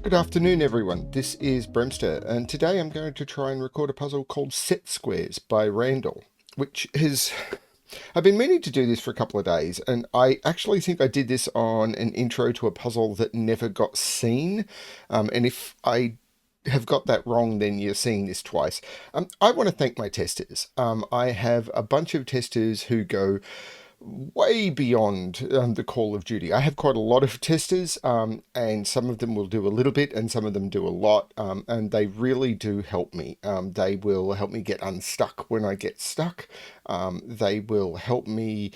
Good afternoon, everyone. This is BremSter, and today I'm going to try and record a puzzle called Set Squares by Randall, which is... I've been meaning to do this for a couple of days, and I actually think I did this on an intro to a puzzle that never got seen. And if I have got that wrong, then you're seeing this twice. I want to thank my testers. I have a bunch of testers who go way beyond the call of duty. I have quite a lot of testers, and some of them will do a little bit and some of them do a lot, and they really do help me. They will help me get unstuck when I get stuck. They will help me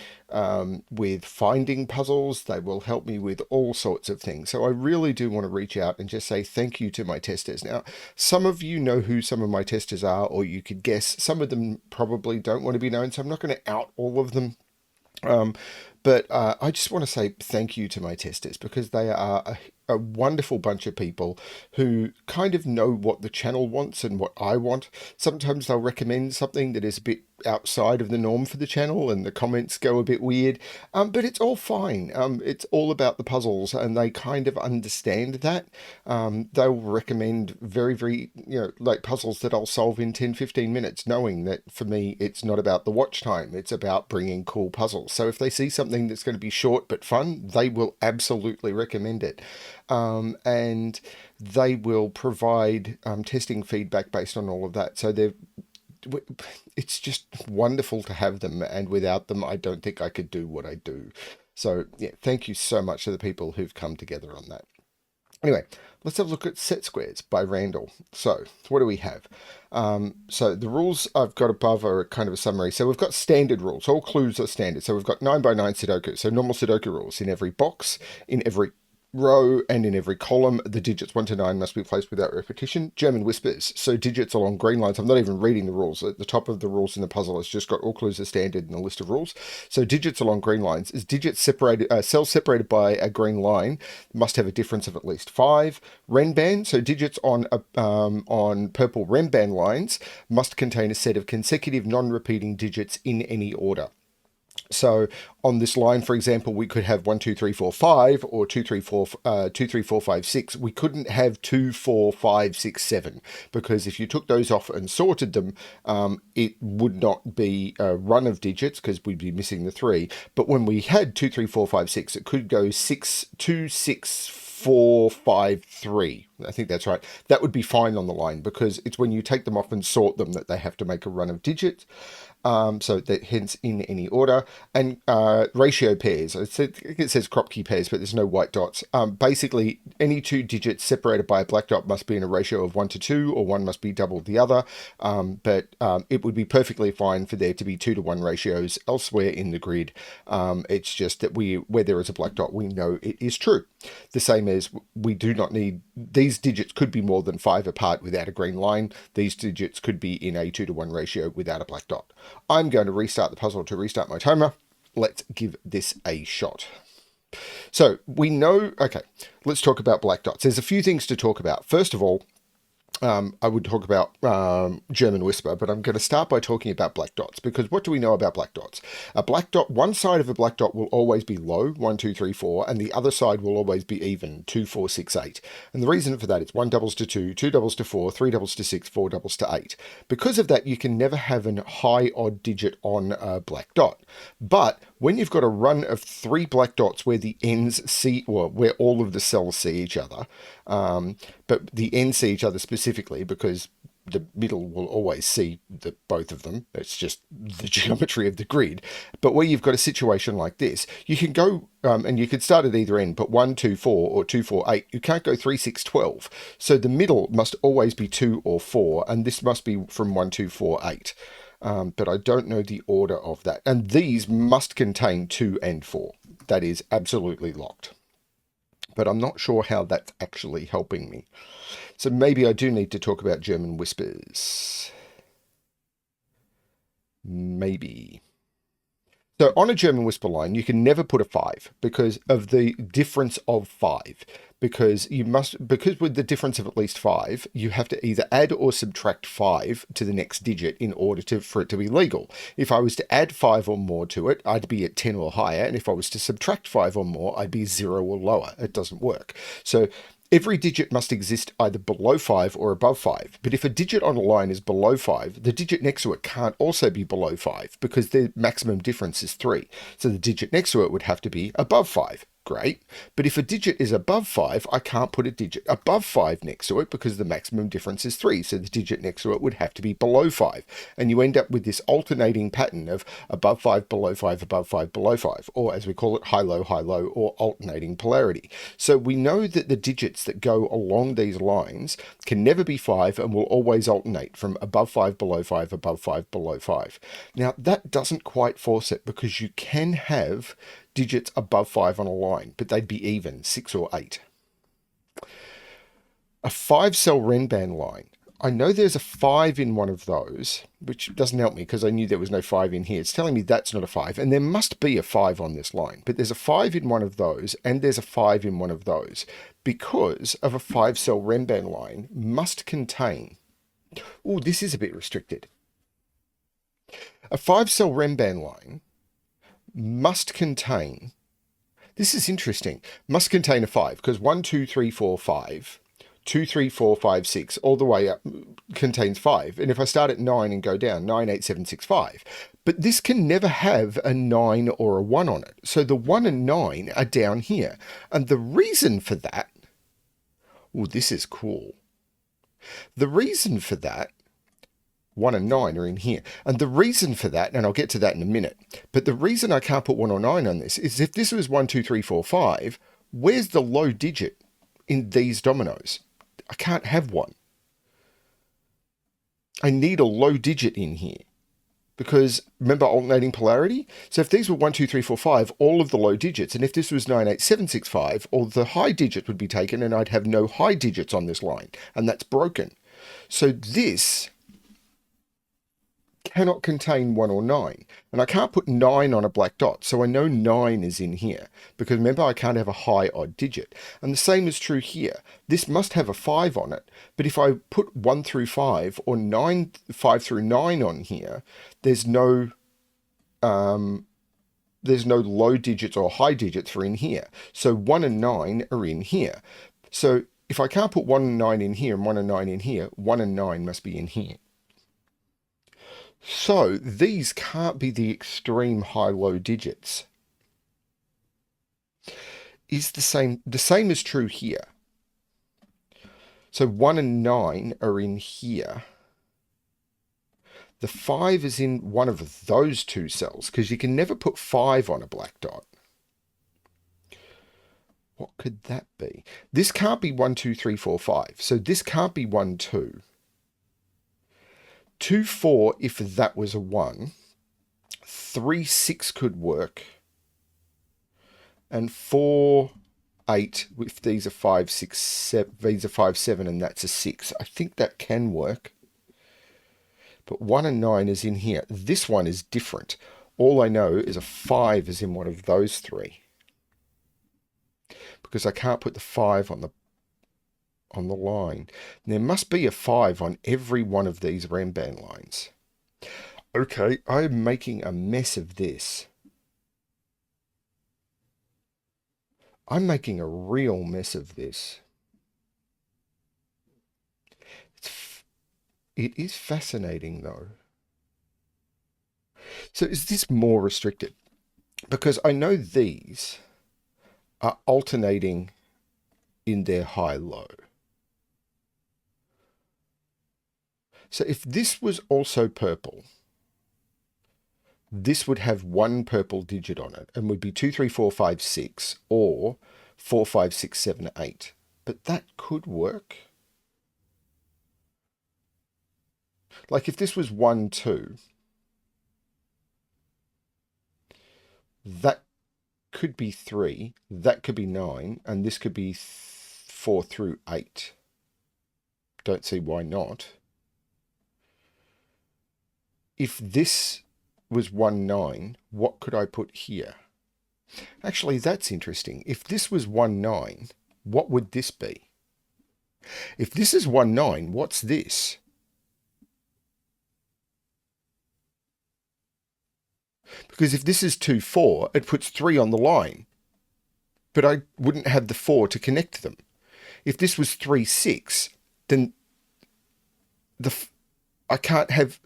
with finding puzzles. They will help me with all sorts of things. So I really do want to reach out and just say thank you to my testers. Now, some of you know who some of my testers are, or you could guess. Some of them probably don't want to be known, so I'm not going to out all of them. But I just want to say thank you to my testers, because they are a wonderful bunch of people who kind of know what the channel wants and what I want. Sometimes they'll recommend something that is a bit outside of the norm for the channel and the comments go a bit weird, but it's all fine. It's all about the puzzles, and they kind of understand that. They'll recommend very, like puzzles that I'll solve in 10-15 minutes, knowing that for me it's not about the watch time, it's about bringing cool puzzles. So if they see something that's going to be short but fun, they will absolutely recommend it. And they will provide testing feedback based on all of that. So it's just wonderful to have them, and without them I don't think I could do what I do. So yeah, thank you so much to the people who've come together on that. Anyway, let's have a look at Set Squares by Randall. So what do we have? So the rules I've got above are kind of a summary. So we've got standard rules. All clues are standard. So we've got 9x9 Sudoku. So normal Sudoku rules. In every box, in every row, and in every column, the digits 1 to 9 must be placed without repetition. German whispers, so digits along green lines. I'm not even reading the rules. At the top of the rules in the puzzle, it's just got all clues are standard and a list of rules. So digits along green lines is digits separated, cells separated by a green line must have a difference of at least 5. Renban, so digits on purple Renban lines must contain a set of consecutive non-repeating digits in any order. So on this line, for example, we could have 1, 2, 3, 4, 5, or 2, 3, 4, 2, 3, 4, 5, 6. We couldn't have 2, 4, 5, 6, 7, because if you took those off and sorted them, it would not be a run of digits, because we'd be missing the 3. But when we had 2, 3, 4, 5, 6, it could go 6, 2, 6, 4, 5, 3. I think that's right. That would be fine on the line, because it's when you take them off and sort them that they have to make a run of digits. So that hence in any order. And ratio pairs. It says Kropki Pairs, but there's no white dots. Basically, any two digits separated by a black dot must be in a ratio of 1 to 2, or one must be double the other. But it would be perfectly fine for there to be 2 to 1 ratios elsewhere in the grid. It's just that where there is a black dot, we know it is true. The same as we do not need, these digits could be more than 5 apart without a green line. These digits could be in a 2 to 1 ratio without a black dot. I'm going to restart the puzzle to restart my timer. Let's give this a shot. So we know, okay, let's talk about black dots. There's a few things to talk about. First of all, I would talk about German whisper, but I'm going to start by talking about black dots, because what do we know about black dots? A black dot, one side of a black dot will always be low, 1, 2, 3, 4, and the other side will always be even, 2, 4, 6, 8. And the reason for that is 1 doubles to 2, 2 doubles to 4, 3 doubles to 6, 4 doubles to 8. Because of that, you can never have a high odd digit on a black dot. But when you've got a run of 3 black dots where the ends see, or where all of the cells see each other, but the ends see each other specifically because the middle will always see both of them. It's just the geometry of the grid. But where you've got a situation like this, you can go, and you could start at either end, but 1, 2, 4, or 2, 4, 8. You can't go 3, 6, 12. So the middle must always be 2 or 4, and this must be from 1, 2, 4, 8. But I don't know the order of that. And these must contain 2 and 4. That is absolutely locked. But I'm not sure how that's actually helping me. So maybe I do need to talk about German whispers. Maybe. So on a German whisper line, you can never put a 5 because of the difference of 5. Because with the difference of at least 5, you have to either add or subtract 5 to the next digit in order for it to be legal. If I was to add 5 or more to it, I'd be at 10 or higher. And if I was to subtract 5 or more, I'd be 0 or lower. It doesn't work. So Every digit must exist either below 5 or above 5. But if a digit on a line is below 5, the digit next to it can't also be below 5 because the maximum difference is 3. So the digit next to it would have to be above 5. Great. But if a digit is above 5, I can't put a digit above 5 next to it because the maximum difference is 3. So the digit next to it would have to be below 5. And you end up with this alternating pattern of above 5, below 5, above 5, below 5, or as we call it, high-low, high-low, or alternating polarity. So we know that the digits that go along these lines can never be 5 and will always alternate from above 5, below 5, above 5, below 5. Now, that doesn't quite force it because you can have digits above 5 on a line, but they'd be even, 6 or 8. A 5-cell Renban line. I know there's a 5 in one of those, which doesn't help me because I knew there was no 5 in here. It's telling me that's not a 5, and there must be a 5 on this line. But there's a 5 in one of those, and there's a 5 in one of those, because of a 5-cell Renban line must contain... Oh, this is a bit restricted. A 5-cell Renban line must contain, this is interesting, must contain a 5, because 1, 2, 3, 4, 5, 2, 3, 4, 5, 6, all the way up contains 5. And if I start at 9 and go down, 9, 8, 7, 6, 5. But this can never have a 9 or a 1 on it. So the 1 and 9 are down here. And the reason for that, oh, this is cool. The reason for that, 1 and 9 are in here. And the reason for that, and I'll get to that in a minute, but the reason I can't put 1 or 9 on this is if this was 1, 2, 3, 4, 5, where's the low digit in these dominoes? I can't have 1. I need a low digit in here. Because, remember alternating polarity? So if these were 1, 2, 3, 4, 5, all of the low digits, and if this was 9, 8, 7, 6, 5, all the high digit would be taken, and I'd have no high digits on this line, and that's broken. So this cannot contain 1 or 9. And I can't put 9 on a black dot, so I know 9 is in here. Because remember, I can't have a high odd digit. And the same is true here. This must have a 5 on it, but if I put 1 through 5 or 5 through 9 on here, there's no low digits or high digits for in here. So 1 and 9 are in here. So if I can't put 1 and 9 in here and 1 and 9 in here, 1 and 9 must be in here. So these can't be the extreme high-low digits. Is the same is true here. So 1 and 9 are in here. The 5 is in one of those two cells, because you can never put 5 on a black dot. What could that be? This can't be 1, 2, 3, 4, 5. So this can't be 1, 2. 2, 4, if that was a 1. 3, 6 could work. And 4, 8, if these are 5, 6, 7, these are 5, 7, and that's a 6. I think that can work. But 1 and 9 is in here. This one is different. All I know is a 5 is in one of those 3. Because I can't put the 5 on the line. There must be a 5 on every one of these Renban lines. Okay, I'm making a mess of this. I'm making a real mess of this. It is fascinating, though. So is this more restricted? Because I know these are alternating in their high-low. So if this was also purple, this would have 1 purple digit on it and would be 2, 3, 4, 5, 6 or 4, 5, 6, 7, 8. But that could work. Like if this was 1, 2, that could be 3, that could be 9, and this could be 4 through 8. Don't see why not. If this was 1, 9, what could I put here? Actually, that's interesting. If this was 1, 9, what would this be? If this is 1, 9, what's this? Because if this is 2, 4, it puts 3 on the line. But I wouldn't have the 4 to connect them. If this was 3, 6, then I can't have.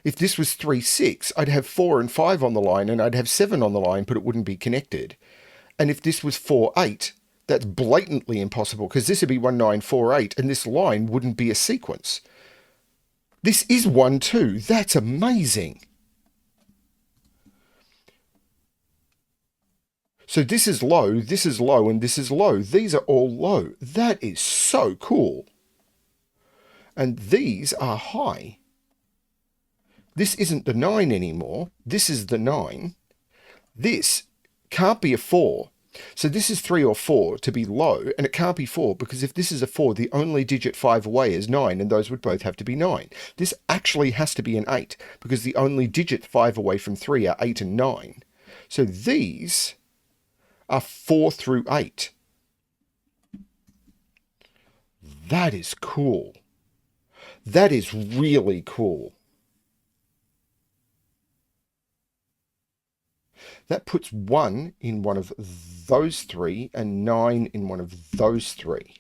If this was 3, 6, I'd have 4 and 5 on the line, and I'd have 7 on the line, but it wouldn't be connected. And if this was 4, 8, that's blatantly impossible, because this would be 1, 9, 4, 8, and this line wouldn't be a sequence. This is 1, 2. That's amazing. So this is low, and this is low. These are all low. That is so cool. And these are high. This isn't the 9 anymore. This is the 9. This can't be a 4. So this is 3 or 4 to be low, and it can't be 4, because if this is a 4, the only digit 5 away is 9, and those would both have to be 9. This actually has to be an 8, because the only digit 5 away from 3 are 8 and 9. So these are 4 through 8. That is cool. That is really cool. That puts 1 in one of those 3 and 9 in one of those 3.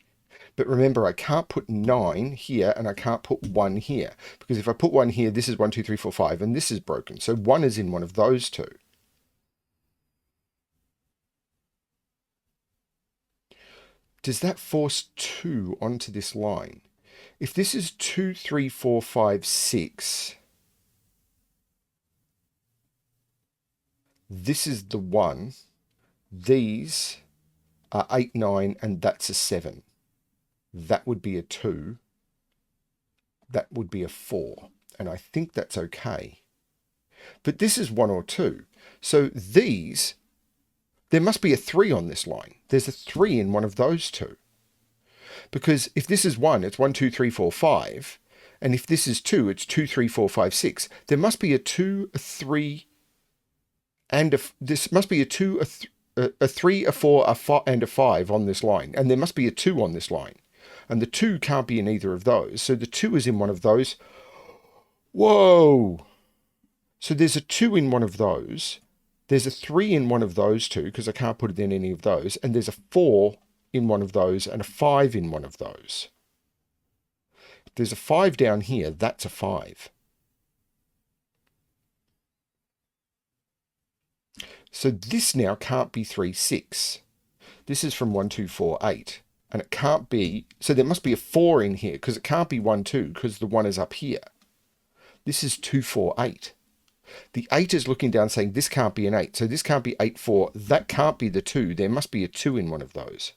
But remember, I can't put 9 here and I can't put 1 here, because if I put 1 here, this is 1, 2, 3, 4, 5, and this is broken. So 1 is in one of those 2. Does that force 2 onto this line? If this is 2, 3, 4, 5, 6, this is the 1, these are 8, 9, and that's a 7. That would be a 2. That would be a 4. And I think that's okay. But this is 1 or 2. So these, there must be a 3 on this line. There's a 3 in one of those 2. Because if this is 1, it's 1, 2, 3, 4, 5. And if this is 2, it's 2, 3, 4, 5, 6. There must be a 2, a 3, and this must be a 2, a 3, a 4, a 5, and a 5 on this line. And there must be a 2 on this line. And the 2 can't be in either of those. So the 2 is in one of those. Whoa! So there's a 2 in one of those. There's a 3 in one of those 2, because I can't put it in any of those. And there's a 4 in one of those and a 5 in one of those. If there's a 5 down here, that's a 5. So this now can't be 3, 6. This is from 1, 2, 4, 8. And it can't be, so there must be a 4 in here, because it can't be 1, 2, because the 1 is up here. This is 2, 4, 8. The 8 is looking down saying this can't be an 8. So this can't be 8, 4. That can't be the 2. There must be a 2 in one of those.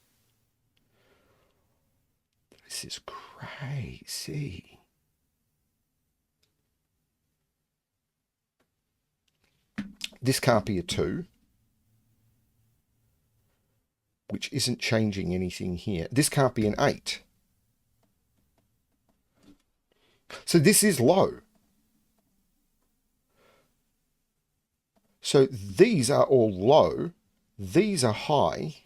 This is crazy. This can't be a 2, which isn't changing anything here. This can't be an 8. So this is low. So these are all low. These are high,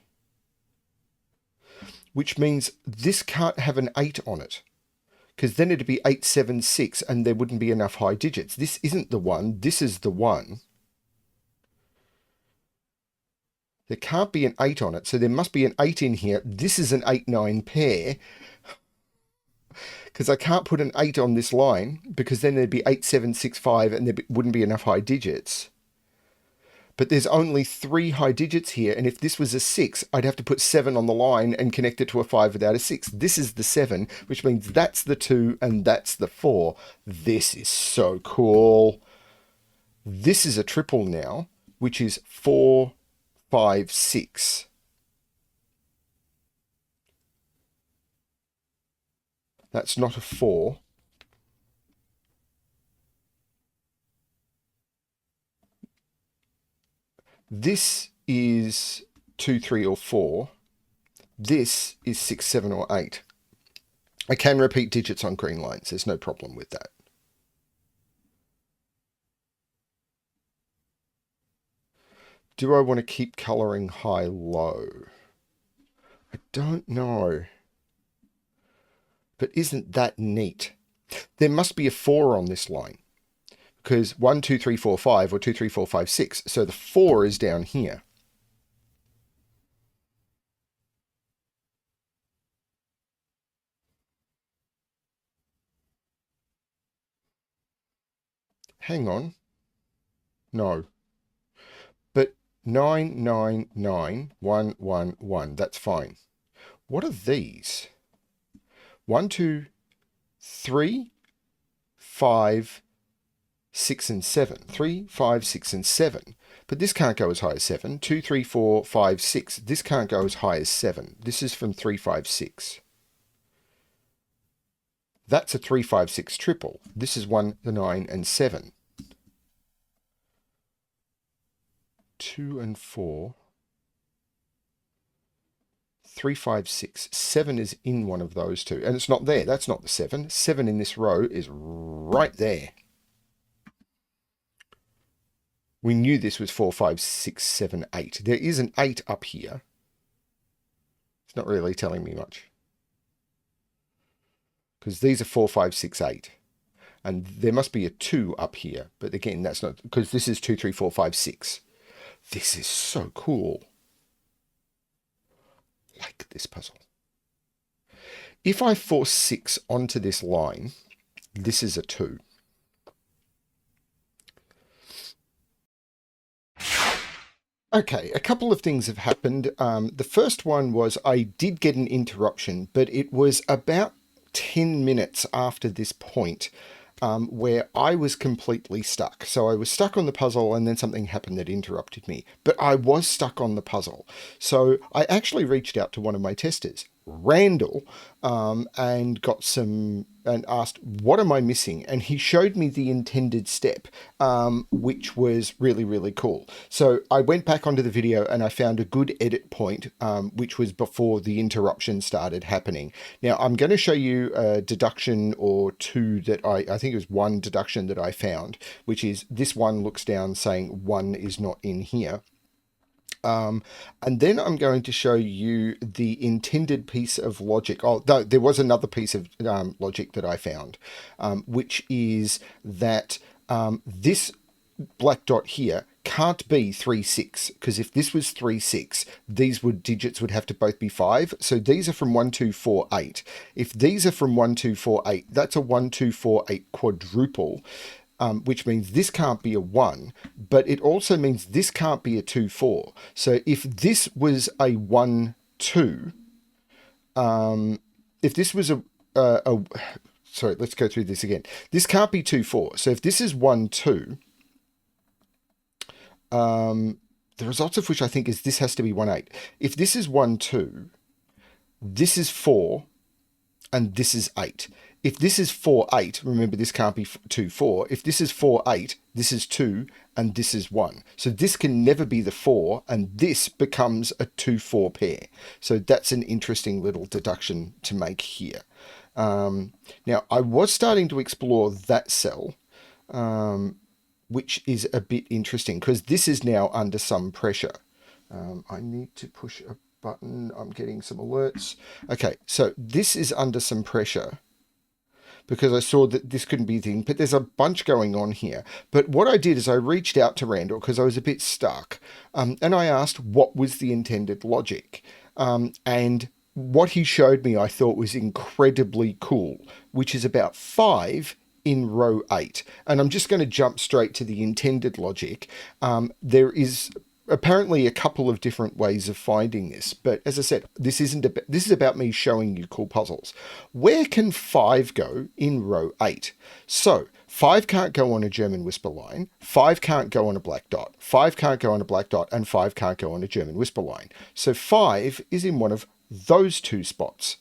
which means this can't have an 8 on it, because then it'd be 8, 7, 6, and there wouldn't be enough high digits. This isn't the 1. This is the 1. There can't be an 8 on it, so there must be an 8 in here. This is an 8, 9 pair, because I can't put an 8 on this line, because then there'd be 8, 7, 6, 5, and there wouldn't be enough high digits. But there's only 3 high digits here, and if this was a 6, I'd have to put 7 on the line and connect it to a 5 without a 6. This is the 7, which means that's the 2, and that's the 4. This is so cool. This is a triple now, which is 4, 5, 6. That's not a 4. This is 2, 3, or 4. This is 6, 7, or 8. I can repeat digits on green lines. There's no problem with that. Do I want to keep colouring high-low? I don't know. But isn't that neat? There must be a 4 on this line, because 1, 2, 3, 4, 5, or 2, 3, 4, 5, 6. So the 4 is down here. hang on. No. But 999111, that's fine. What are these? 1, 2, 3, 5, 6, and 7. 3, 5, 6, and 7. But this can't go as high as 7. 2, 3, 4, 5, 6. This can't go as high as 7. This is from 3, 5, 6. That's a 3, 5, 6 triple. This is 1, 9, and 7. 2 and 4. 3, 5, 6. 7 is in one of those two. And it's not there. That's not the 7. 7 in this row is right there. We knew this was 4, 5, 6, 7, 8. There is an 8 up here. It's not really telling me much. Because these are 4, 5, 6, 8. And there must be a 2 up here. But again, that's not... because this is 2, 3, 4, 5, 6. This is so cool. Like this puzzle. If I force 6 onto this line, this is a 2. Okay, a couple of things have happened. The first one was I did get an interruption, but it was about 10 minutes after this point where I was completely stuck. So I was stuck on the puzzle and then something happened that interrupted me. But I was stuck on the puzzle. So I actually reached out to one of my testers, Randall, and got some... and asked, what am I missing? And he showed me the intended step, which was really, really cool. So I went back onto the video and I found a good edit point, which was before the interruption started happening. Now, I'm going to show you a deduction or two that I think it was one deduction that I found, which is this one looks down saying 1 is not in here. And then I'm going to show you the intended piece of logic. Oh, there was another piece of logic that I found, which is that this black dot here can't be 3, 6, because if this was 3, 6, these digits would have to both be 5. So these are from 1, 2, 4, 8. If these are from 1, 2, 4, 8, that's a 1, 2, 4, 8 quadruple. Which means this can't be a 1, but it also means this can't be a 2, 4. So if this was a 1, 2, if this was sorry, let's go through this again. This can't be 2, 4. So if this is 1, 2, the results of which I think is this has to be 1, 8. If this is 1, 2, this is 4, and this is 8. If this is 4, 8, remember this can't be 2, 4. If this is 4, 8, this is 2, and this is 1. So this can never be the 4, and this becomes a 2, 4 pair. So that's an interesting little deduction to make here. Now, I was starting to explore that cell, which is a bit interesting, because this is now under some pressure. I need to push a button. I'm getting some alerts. Okay, so this is under some pressure, because I saw that this couldn't be the thing, but there's a bunch going on here. But what I did is I reached out to Randall because I was a bit stuck, and I asked what was the intended logic. And what he showed me I thought was incredibly cool, which is about 5 in row 8. And I'm just going to jump straight to the intended logic. There is apparently a couple of different ways of finding this, but as I said, this is about me showing you cool puzzles. Where can 5 go in row 8? So 5 can't go on a German whisper line, 5 can't go on a black dot, 5 can't go on a black dot, and 5 can't go on a German whisper line. So 5 is in one of those two spots.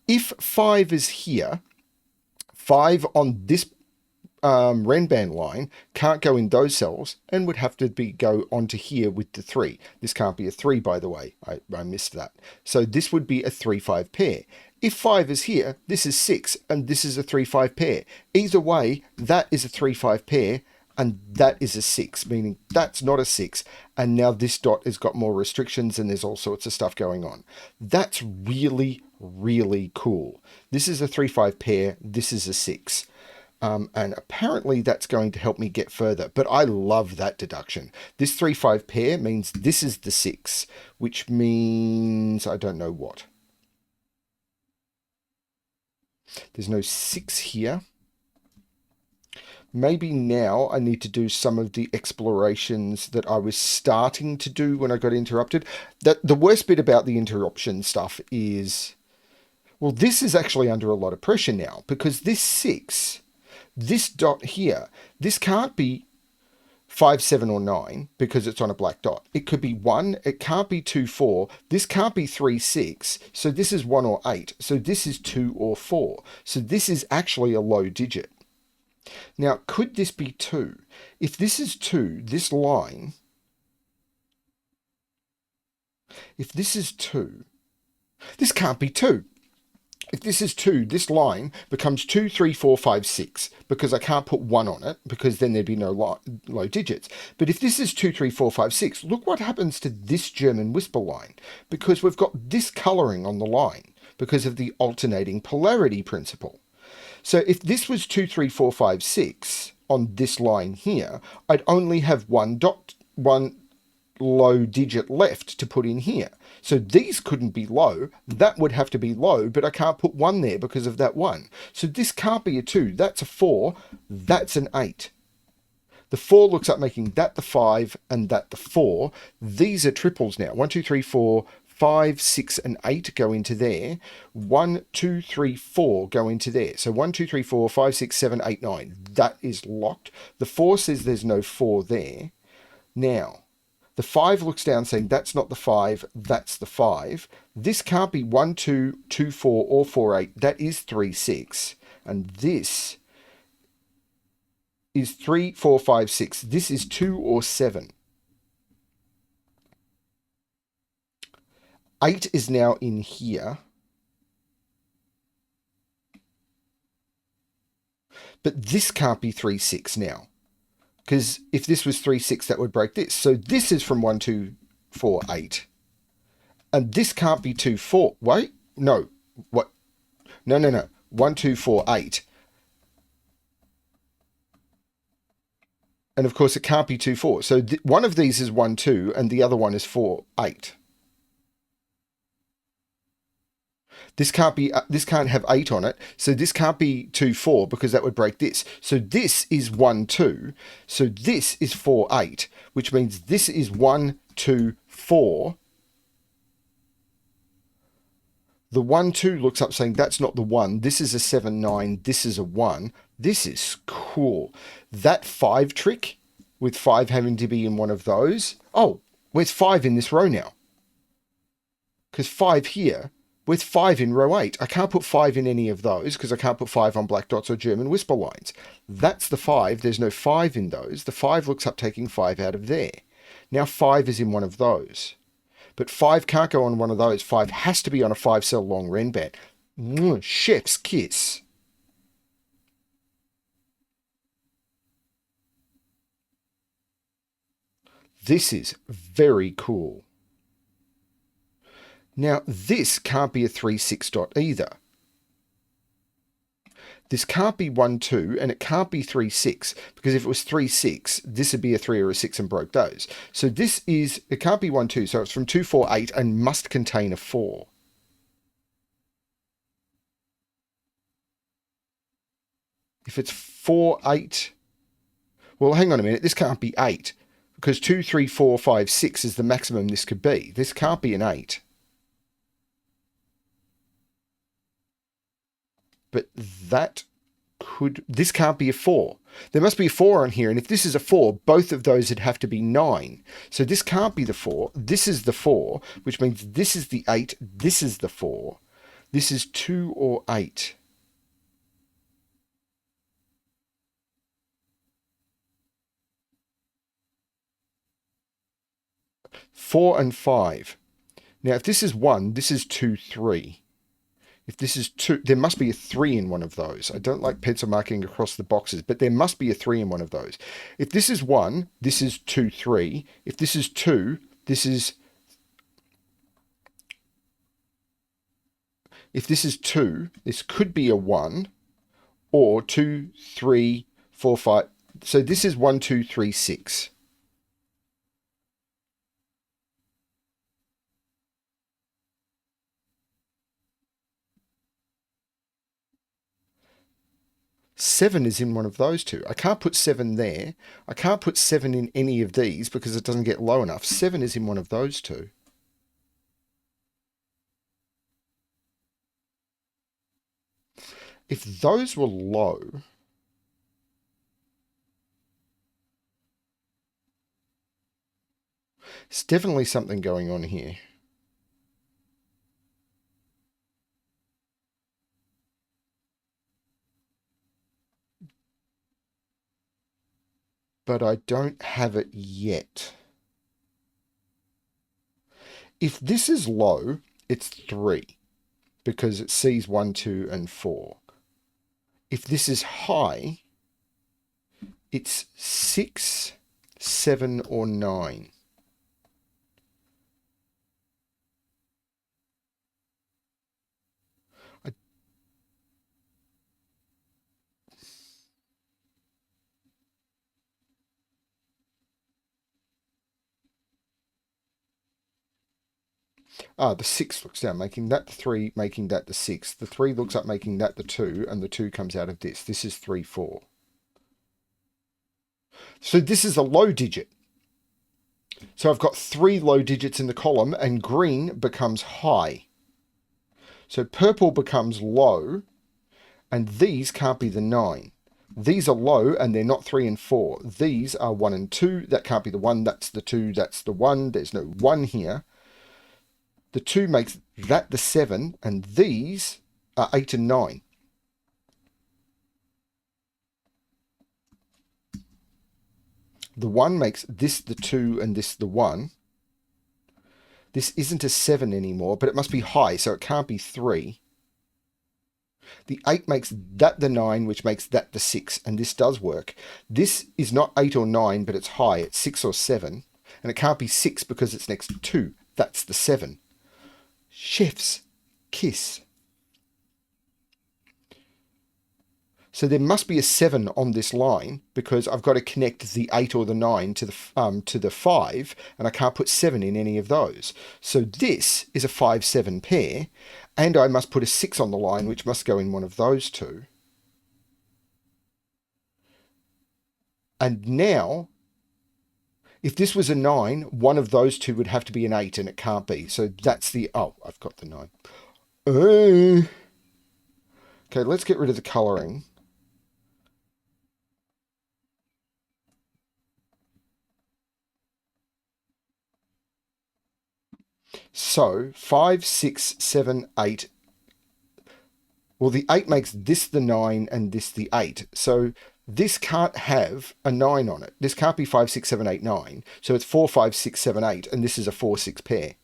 If 5 is here, 5 on this Renban line can't go in those cells and would have to go onto here with the 3. This can't be a 3, by the way. I missed that. So this would be a 3, 5 pair. If 5 is here, this is 6, and this is a 3, 5 pair. Either way, that is a 3, 5 pair, and that is a 6, meaning that's not a 6. And now this dot has got more restrictions, and there's all sorts of stuff going on. That's really, really cool. This is a 3, 5 pair. This is a 6. And apparently that's going to help me get further. But I love that deduction. This 3, 5 pair means this is the 6, which means I don't know what. There's no 6 here. maybe now I need to do some of the explorations that I was starting to do when I got interrupted. The worst bit about the interruption stuff is, well, this is actually under a lot of pressure now, because this 6, this dot here, this can't be 5, 7, or 9 because it's on a black dot. It could be 1, it can't be 2, 4, this can't be 3, 6, so this is 1 or 8, so this is 2 or 4. So this is actually a low digit. Now, could this be 2? If this is 2, this line, if this is 2, this can't be 2. If this is 2, this line becomes 2, 3, 4, 5, 6, because I can't put 1 on it, because then there'd be no low digits. But if this is 2, 3, 4, 5, 6, look what happens to this German whisper line, because we've got this colouring on the line, because of the alternating polarity principle. So if this was 2, 3, 4, 5, 6 on this line here, I'd only have one low digit left to put in here. So these couldn't be low, that would have to be low, but I can't put 1 there because of that 1. So this can't be a 2, that's a 4, that's an 8. The 4 looks like making that the 5 and that the 4. These are triples now. 1, 2, 3, 4, 5, 6, and 8 go into there. 1, 2, 3, 4 go into there. So 1, 2, 3, 4, 5, 6, 7, 8, 9. That is locked. The 4 says there's no 4 there. Now, the 5 looks down saying that's not the 5, that's the 5. This can't be 1, 2, 2, 4, or 4, 8. That is 3, 6. And this is 3, 4, 5, 6. This is 2 or 7. 8 is now in here. But this can't be 3, 6 now. Because if this was 3, 6, that would break this. So this is from 1, 2, 4, 8. And this can't be 2, 4. Wait, no. What? No. 1, 2, 4, 8. And of course it can't be 2, 4. So one of these is 1, 2, and the other one is 4, 8. This can't have 8 on it, so this can't be 2, 4, because that would break this. So this is 1, 2, so this is 4, 8, which means this is 1, 2, 4. The 1, 2 looks up saying that's not the 1. This is a 7, 9. This is a 1. This is cool. That 5 trick, with 5 having to be in one of those. Oh, where's 5 in this row now? Because 5 here, with 5 in row 8. I can't put 5 in any of those because I can't put 5 on black dots or German whisper lines. That's the 5. There's no 5 in those. The 5 looks up taking 5 out of there. Now 5 is in one of those. But 5 can't go on one of those. 5 has to be on a 5-cell long Renban. Chef's kiss. This is very cool. Now, this can't be a 3, 6 dot either. This can't be 1, 2, and it can't be 3, 6, because if it was 3, 6, this would be a 3 or a 6 and broke those. So this is, it can't be 1, 2, so it's from 2, 4, 8 and must contain a 4. If it's 4, 8, well, hang on a minute, this can't be 8, because 2, 3, 4, 5, 6 is the maximum this could be. This can't be an 8. But that could, this can't be a 4. There must be a 4 on here, and if this is a 4, both of those would have to be 9. So this can't be the 4. This is the 4, which means this is the 8, this is the 4. This is 2 or 8. Four and 5. Now, if this is 1, this is 2, 3. If this is 2, there must be a 3 in one of those. I don't like pencil marking across the boxes, but there must be a 3 in one of those. If this is 1, this is 2, 3. If this is 2, this is... If this is 2, this could be a 1, or 2, 3, 4, 5. So this is 1, 2, 3, 6. 7 is in one of those two. I can't put 7 there. I can't put 7 in any of these because it doesn't get low enough. 7 is in one of those two. If those were low, there's definitely something going on here. But I don't have it yet. If this is low, it's 3 because it sees 1, 2, and 4. If this is high, it's 6, 7, or 9. The 6 looks down, making that the 3, making that the 6. The 3 looks up, making that the 2, and the 2 comes out of this. This is 3, 4. So this is a low digit. So I've got 3 low digits in the column, and green becomes high. So purple becomes low, and these can't be the 9. These are low, and they're not 3 and 4. These are 1 and 2. That can't be the 1. That's the 2. That's the 1. There's no 1 here. The 2 makes that the 7, and these are 8 and 9. The 1 makes this the 2 and this the 1. This isn't a 7 anymore, but it must be high, so it can't be 3. The 8 makes that the 9, which makes that the 6, and this does work. This is not 8 or 9, but it's high. It's 6 or 7, and it can't be 6 because it's next to 2. That's the 7. Chef's kiss. So there must be a 7 on this line because I've got to connect the 8 or the 9 to the 5, and I can't put 7 in any of those. So this is a 5-7 pair, and I must put a 6 on the line, which must go in one of those two. And now, if this was a 9, one of those two would have to be an 8, and it can't be. So that's the... Oh, I've got the 9. Okay, let's get rid of the colouring. So 5, 6, 7, 8. Well, the 8 makes this the 9 and this the 8. So this can't have a 9 on it. This can't be 5, 6, 7, 8, 9. So it's 4, 5, 6, 7, 8, and this is a 4, 6 pair,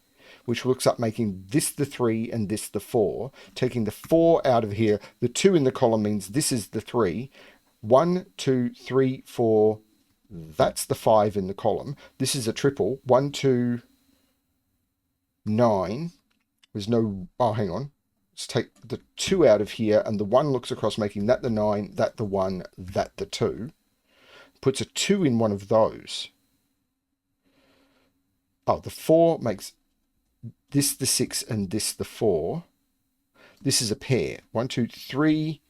which looks up making this the 3 and this the 4. Taking the 4 out of here, the 2 in the column means this is the 3. 1, 2, 3, 4. That's the 5 in the column. This is a triple. 1, 2, 9. There's no... Oh, hang on. Let's take the 2 out of here, and the 1 looks across, making that the 9, that the 1, that the 2. Puts a 2 in one of those. Oh, the 4 makes this the 6 and this the 4. This is a pair. 1, 2, 3,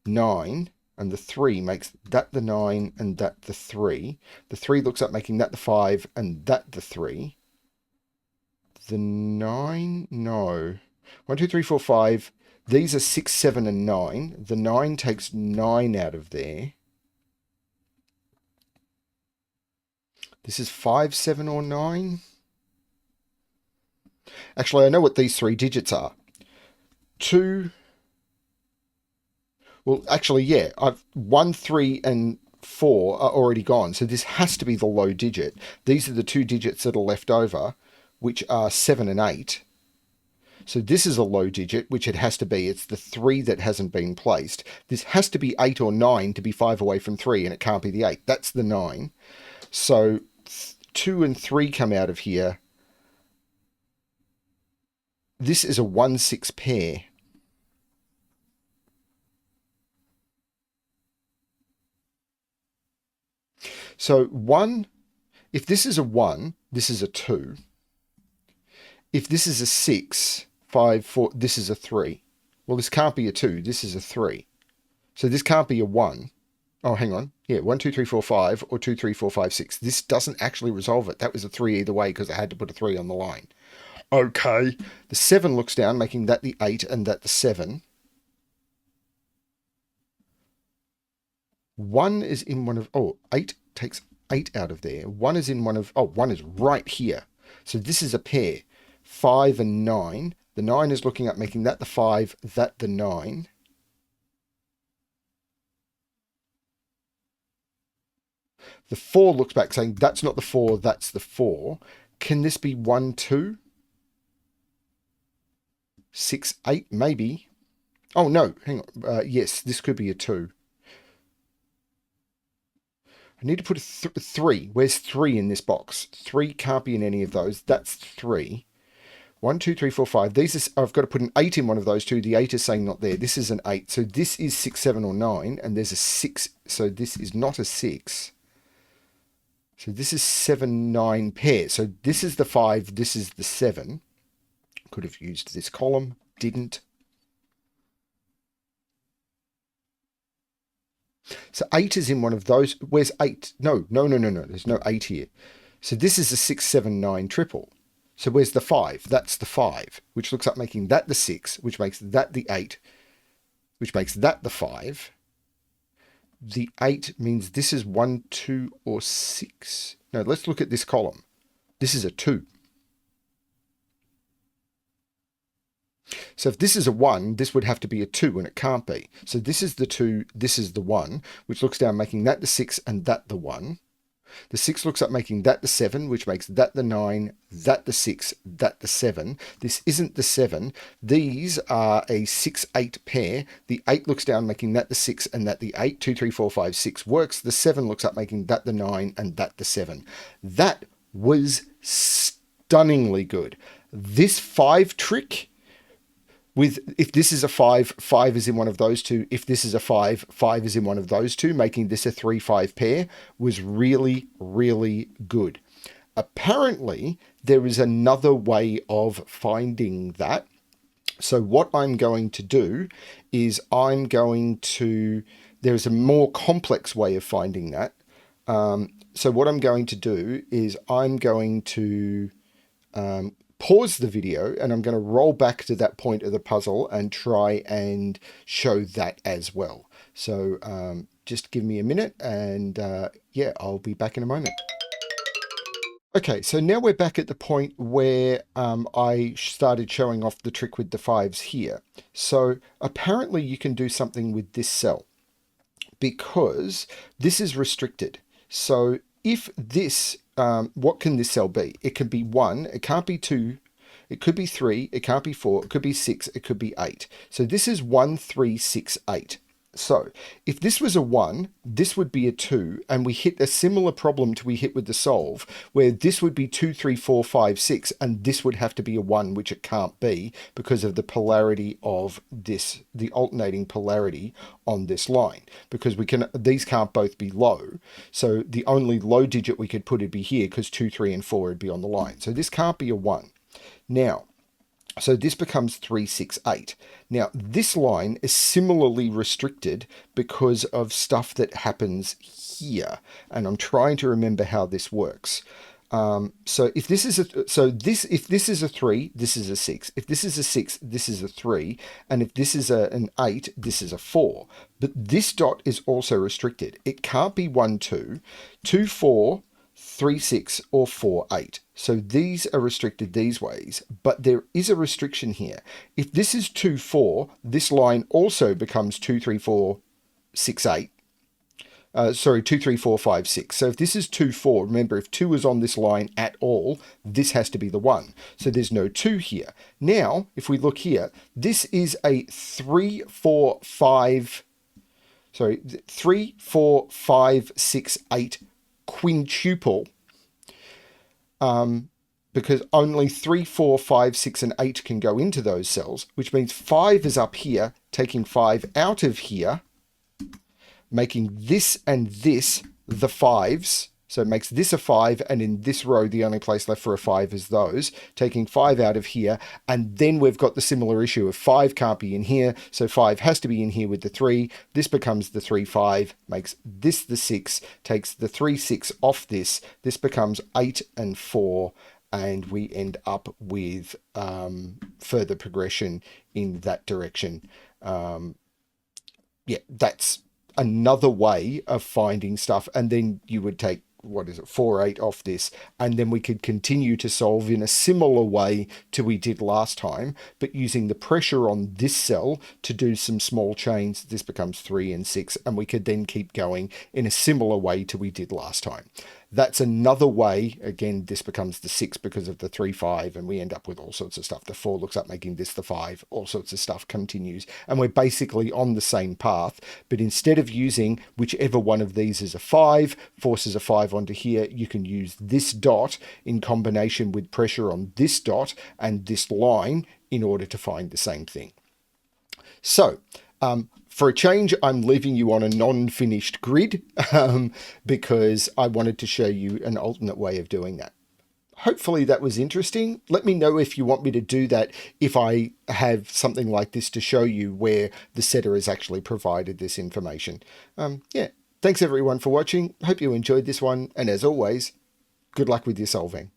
9. And the 3 makes that the 9 and that the 3. The 3 looks up, making that the 5 and that the 3. The 9? No. 1, 2, 3, 4, 5. These are 6, 7, and 9. The 9 takes 9 out of there. This is 5, 7, or 9. Actually, I know what these 3 digits are. 2. Well, actually, yeah. 1, 3, and 4 are already gone. So this has to be the low digit. These are the 2 digits that are left over, which are 7 and 8. So this is a low digit, which it has to be. It's the 3 that hasn't been placed. This has to be 8 or 9 to be 5 away from 3, and it can't be the 8. That's the 9. So 2 and 3 come out of here. This is a 1, 6 pair. So 1, if this is a 1, this is a 2. If this is a 6, 5, 4, this is a 3. Well, this can't be a 2. This is a 3. So this can't be a 1. Oh, hang on. Yeah, 1, 2, 3, 4, 5, or 2, 3, 4, 5, 6. This doesn't actually resolve it. That was a 3 either way because I had to put a 3 on the line. Okay. The 7 looks down, making that the 8 and that the 7. 1 is in one of... Oh, 8 takes 8 out of there. 1 is in one of... Oh, 1 is right here. So this is a pair. 5 and 9. The 9 is looking up, making that the 5, that the 9. The 4 looks back saying, that's not the 4, that's the 4. Can this be 1, 2? 6, 8, maybe. Oh, no, hang on. Yes, this could be a 2. I need to put a 3. Where's 3 in this box? 3 can't be in any of those. That's 3. 1, 2, 3, 4, 5. I've got to put an 8 in one of those two. The 8 is saying not there. This is an 8. So this is 6, 7, or 9. And there's a 6. So this is not a 6. So this is 7, 9 pair. So this is the 5. This is the 7. Could have used this column. Didn't. So 8 is in one of those. Where's 8? No. There's no 8 here. So this is a 6, 7, 9 triple. So where's the 5? That's the 5, which looks like making that the 6, which makes that the 8, which makes that the 5. The 8 means this is 1, 2, or 6. No, let's look at this column. This is a 2. So if this is a 1, this would have to be a 2, and it can't be. So this is the 2, this is the 1, which looks down, making that the 6 and that the 1. The 6 looks up, making that the 7, which makes that the 9, that the 6, that the 7. This isn't the 7. These are a 6, 8 pair. The 8 looks down, making that the 6 and that the 8. 2, 3, 4, 5, 6 works. The 7 looks up, making that the 9 and that the 7. That was stunningly good. This 5 trick... if this is a 5, 5 is in one of those two. If this is a 5, 5 is in one of those two, making this a 3, 5 pair was really, really good. Apparently, there is another way of finding that. So what I'm going to do is there's a more complex way of finding that. So what I'm going to do is I'm going to... pause the video, and I'm going to roll back to that point of the puzzle and try and show that as well. So just give me a minute, and yeah, I'll be back in a moment. Okay, so now we're back at the point where I started showing off the trick with the 5s here. So apparently you can do something with this cell, because this is restricted. So if this... what can this cell be? It can be 1, it can't be 2, it could be 3, it can't be 4, it could be 6, it could be 8. So this is 1, 3, 6, 8. So if this was a 1, this would be a 2, and we hit a similar problem to we hit with the solve, where this would be 2, 3, 4, 5, 6, and this would have to be a 1, which it can't be because of the polarity of this, the alternating polarity on this line, because these can't both be low. So the only low digit we could put would be here, because 2, 3, and 4 would be on the line. So this can't be a 1. Now, so this becomes 3, 6, 8. Now, this line is similarly restricted because of stuff that happens here. And I'm trying to remember how this works. So if this is if this is a 3, this is a 6. If this is a 6, this is a 3. And if this is an 8, this is a 4. But this dot is also restricted. It can't be 1, 2, 2, 4, 3, 6, or 4, 8. So these are restricted these ways, but there is a restriction here. If this is 2, 4, this line also becomes 2, 3, 4, 6, 8. 2, 3, 4, 5, 6. So if this is 2, 4, remember, if 2 is on this line at all, this has to be the 1. So there's no 2 here. Now, if we look here, this is a 3, 4, 5, 6, 8 quintuple, because only 3, 4, 5, 6, and 8 can go into those cells, which means 5 is up here, taking 5 out of here, making this and this the 5s, So it makes this a 5, and in this row, the only place left for a 5 is those. Taking 5 out of here, and then we've got the similar issue of 5 can't be in here, so 5 has to be in here with the 3. This becomes the 3, 5, makes this the 6, takes the 3, 6 off this. This becomes 8 and 4, and we end up with further progression in that direction. Yeah, that's another way of finding stuff. And then you would take, what is it, 4, 8 off this, and then we could continue to solve in a similar way to we did last time, but using the pressure on this cell to do some small chains. This becomes 3 and 6, and we could then keep going in a similar way to we did last time. That's another way. Again, this becomes the 6 because of the 3, 5, and we end up with all sorts of stuff. The 4 looks up making this the 5, all sorts of stuff continues, and we're basically on the same path. But instead of using whichever one of these is a 5, forces a 5 onto here, you can use this dot in combination with pressure on this dot and this line in order to find the same thing. So, for a change, I'm leaving you on a non-finished grid because I wanted to show you an alternate way of doing that. Hopefully that was interesting. Let me know if you want me to do that, if I have something like this to show you where the setter has actually provided this information. Yeah, thanks everyone for watching. Hope you enjoyed this one. And as always, good luck with your solving.